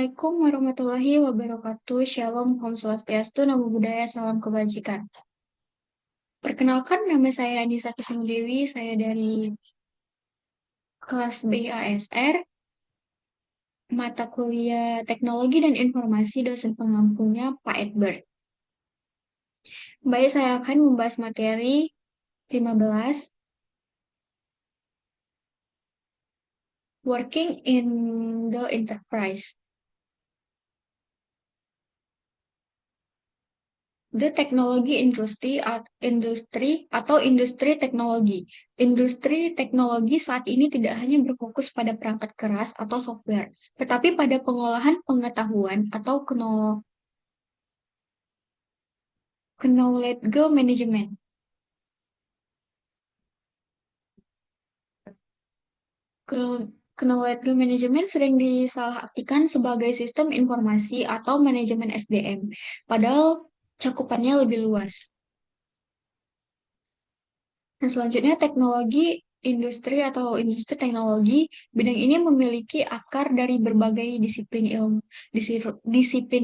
Assalamualaikum warahmatullahi wabarakatuh. Shalom, Om Swastiastu, Namo Buddhaya, Salam Kebajikan. Perkenalkan, nama saya Anissa Kusumudewi. Saya dari kelas BASR, mata kuliah Teknologi dan Informasi, dosen pengampunya Pak Edward. Baik, saya akan membahas materi 15, Working in the Enterprise. The Technology Industry atau industri teknologi. Industri teknologi saat ini tidak hanya berfokus pada perangkat keras atau software, tetapi pada pengolahan pengetahuan atau knowledge management. Knowledge management sering disalahartikan sebagai sistem informasi atau manajemen SDM, padahal cakupannya lebih luas. Nah, selanjutnya industri atau industri teknologi, bidang ini memiliki akar dari berbagai disiplin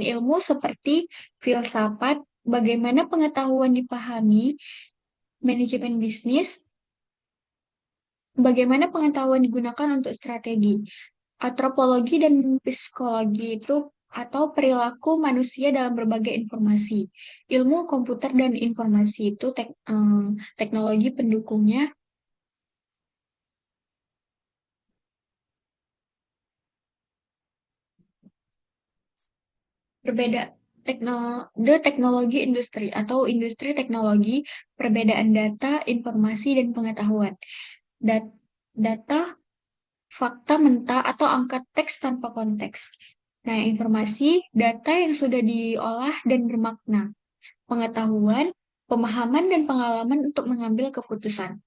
ilmu seperti filsafat, bagaimana pengetahuan dipahami, manajemen bisnis, bagaimana pengetahuan digunakan untuk strategi, antropologi dan psikologi itu atau perilaku manusia dalam berbagai informasi. Ilmu komputer dan informasi itu teknologi pendukungnya. Berbeda teknologi industri atau industri teknologi, perbedaan data, informasi, dan pengetahuan. Data, fakta mentah atau angka teks tanpa konteks. Nah, informasi, data yang sudah diolah dan bermakna. Pengetahuan, pemahaman, dan pengalaman untuk mengambil keputusan.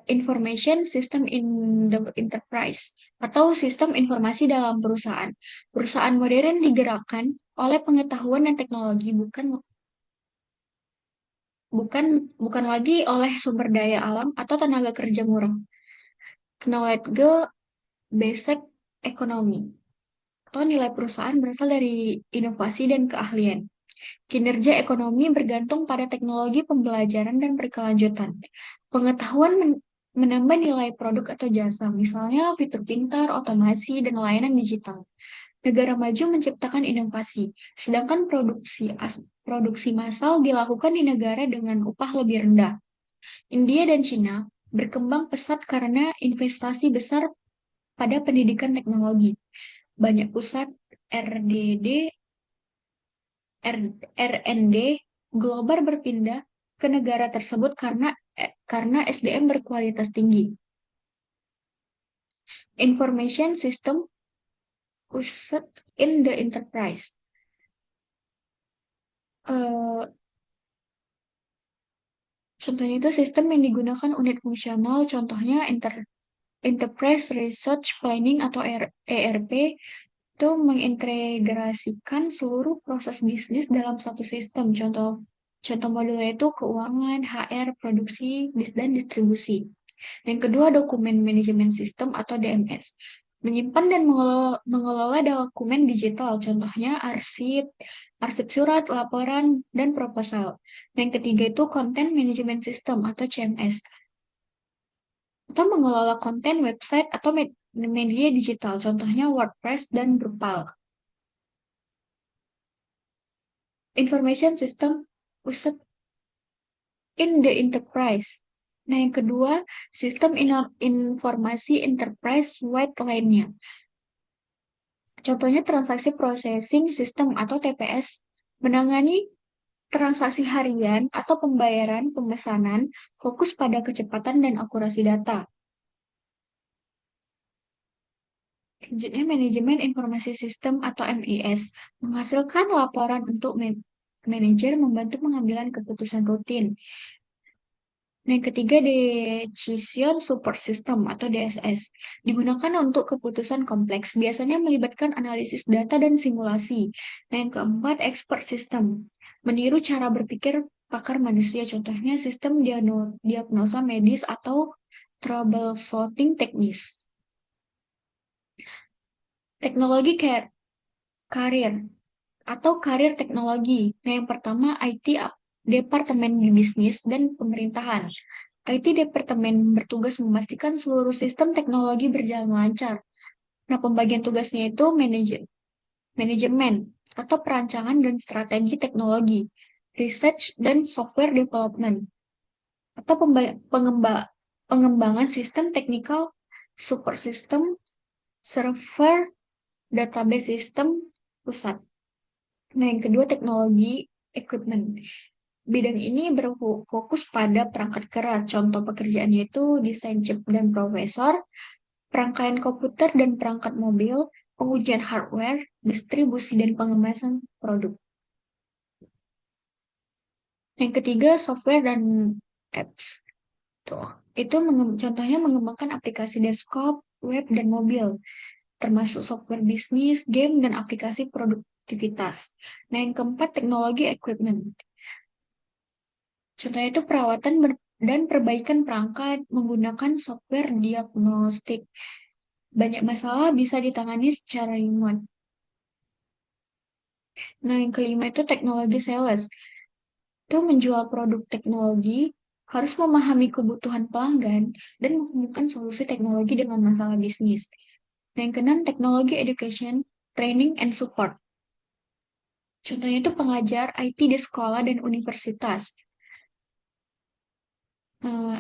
Information system in the enterprise atau sistem informasi dalam perusahaan. Perusahaan modern digerakkan oleh pengetahuan dan teknologi, bukan bukan bukan lagi oleh sumber daya alam atau tenaga kerja murah. Knowledge basic economy atau nilai perusahaan berasal dari inovasi dan keahlian. Kinerja ekonomi bergantung pada teknologi pembelajaran dan berkelanjutan. Pengetahuan menambah nilai produk atau jasa, misalnya fitur pintar, otomasi, dan layanan digital. Negara maju menciptakan inovasi, sedangkan produksi massal dilakukan di negara dengan upah lebih rendah. India dan Cina berkembang pesat karena investasi besar pada pendidikan teknologi. Banyak pusat RDD R&D global berpindah ke negara tersebut karena SDM berkualitas tinggi. Information system used in the enterprise. Contohnya itu sistem yang digunakan unit fungsional, contohnya Enterprise Research Planning atau ERP, itu mengintegrasikan seluruh proses bisnis dalam satu sistem. Contoh modulnya itu keuangan, HR, produksi, dan distribusi. Yang kedua, dokumen manajemen sistem atau DMS. Menyimpan dan mengelola dokumen digital, contohnya arsip surat, laporan, dan proposal. Yang ketiga itu content management system atau CMS. Atau mengelola konten website atau media digital, contohnya WordPress dan Drupal. Information system used in the enterprise. Nah, yang kedua, sistem informasi enterprise wide lainnya. Contohnya transaksi processing system atau TPS, menangani transaksi harian atau pembayaran pemesanan, fokus pada kecepatan dan akurasi data. Selanjutnya, manajemen informasi sistem atau MIS, menghasilkan laporan untuk manajer membantu pengambilan keputusan rutin. Yang ketiga, Decision Support System atau DSS. Digunakan untuk keputusan kompleks, biasanya melibatkan analisis data dan simulasi. Yang keempat, Expert System. Meniru cara berpikir pakar manusia, contohnya sistem diagnosa medis atau troubleshooting teknis. Teknologi karir atau karir teknologi. Nah, yang pertama IT Departemen Bisnis dan Pemerintahan. IT Departemen bertugas memastikan seluruh sistem teknologi berjalan lancar. Nah, pembagian tugasnya itu manajemen atau perancangan dan strategi teknologi, research dan software development, atau pengembangan sistem teknikal, support system, server, database system pusat. Nah, yang kedua teknologi equipment. Bidang ini berfokus pada perangkat keras. Contoh pekerjaannya itu desain chip dan prosesor, perangkaian komputer dan perangkat mobil, pengujian hardware, distribusi dan pengemasan produk. Yang ketiga, software dan apps. Tuh. Itu contohnya mengembangkan aplikasi desktop, web, dan mobil, termasuk software bisnis, game, dan aplikasi produktivitas. Nah, yang keempat, teknologi equipment. Contohnya itu perawatan dan perbaikan perangkat menggunakan software diagnostik. Banyak masalah bisa ditangani secara remote. Nah, yang kelima itu teknologi sales. Itu menjual produk teknologi, harus memahami kebutuhan pelanggan, dan menemukan solusi teknologi dengan masalah bisnis. Nah, yang keenam, teknologi education, training, and support. Contohnya itu pengajar IT di sekolah dan universitas. Eh,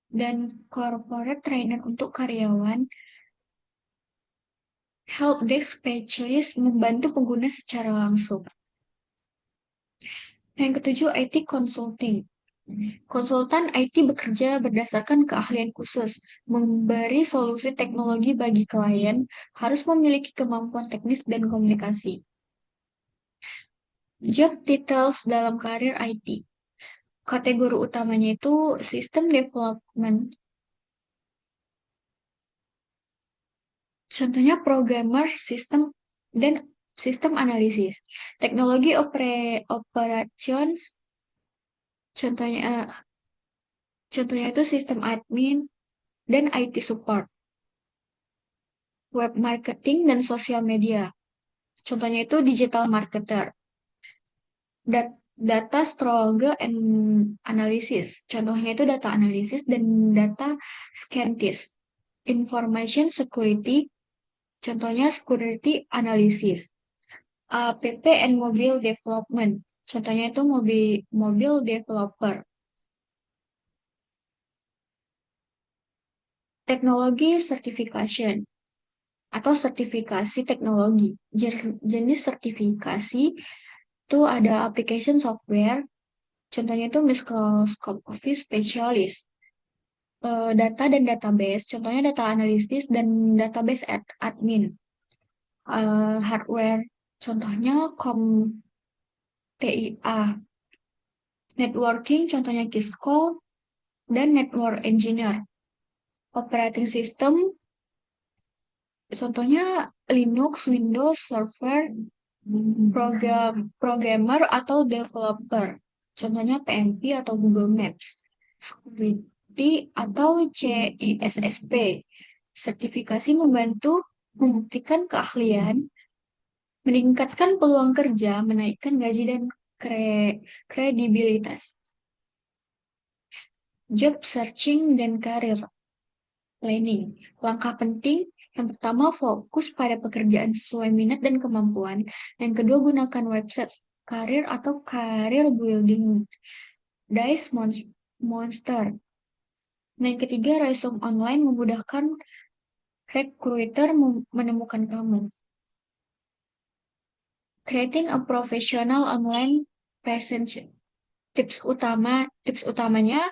dan corporate trainer untuk karyawan, help desk specialist membantu pengguna secara langsung. Yang ketujuh, IT consulting. Konsultan IT bekerja berdasarkan keahlian khusus, memberi solusi teknologi bagi klien, harus memiliki kemampuan teknis dan komunikasi. Job details dalam karir IT. Kategori utamanya itu system development. Contohnya programmer, sistem dan sistem analisis. Teknologi operations, contohnya contohnya itu sistem admin dan IT support. Web marketing dan sosial media. Contohnya itu digital marketer. Data strategy and analysis. Contohnya itu data analisis dan data scientist. Information security. Contohnya security analysis. App and mobile development. Contohnya itu mobil developer. Teknologi certification atau sertifikasi teknologi. Jenis sertifikasi itu ada application software, contohnya itu Microsoft Office Specialist. Data dan database, contohnya data analisis dan database admin. Hardware, contohnya TIA. Networking, contohnya Cisco dan Network Engineer. Operating System, contohnya Linux, Windows, Server, programmer atau developer. Contohnya PMP atau Google Maps. Security atau CISSP. Sertifikasi membantu membuktikan keahlian, meningkatkan peluang kerja, menaikkan gaji dan kredibilitas. Job searching dan career planning. Langkah penting yang pertama, fokus pada pekerjaan sesuai minat dan kemampuan. Yang kedua, gunakan website karir atau career building Dice Monster. Nah, yang ketiga, resume online memudahkan recruiter menemukan kamu. Creating a professional online presence. Tips utamanya,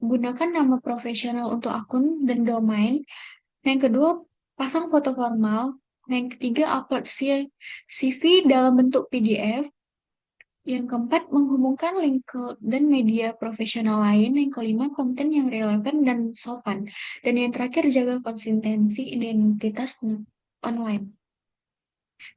gunakan nama profesional untuk akun dan domain. Yang kedua, pasang foto formal. Yang ketiga, upload CV dalam bentuk PDF. Yang keempat, menghubungkan link dan media profesional lain. Yang kelima, konten yang relevan dan sopan. Dan yang terakhir, jaga konsistensi identitas online.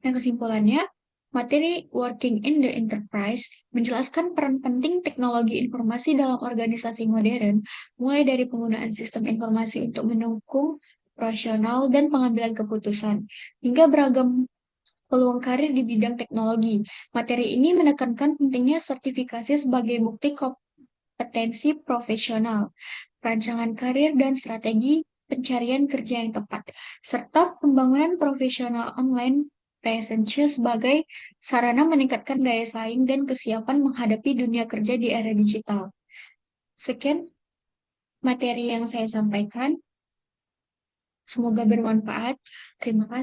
Nah, kesimpulannya, materi Working in the Enterprise menjelaskan peran penting teknologi informasi dalam organisasi modern, mulai dari penggunaan sistem informasi untuk mendukung operasional, dan pengambilan keputusan, hingga beragam peluang karir di bidang teknologi. Materi ini menekankan pentingnya sertifikasi sebagai bukti kompetensi profesional, rancangan karir, dan strategi pencarian kerja yang tepat, serta pembangunan profesional online presence sebagai sarana meningkatkan daya saing dan kesiapan menghadapi dunia kerja di era digital. Sekian materi yang saya sampaikan. Semoga bermanfaat. Terima kasih.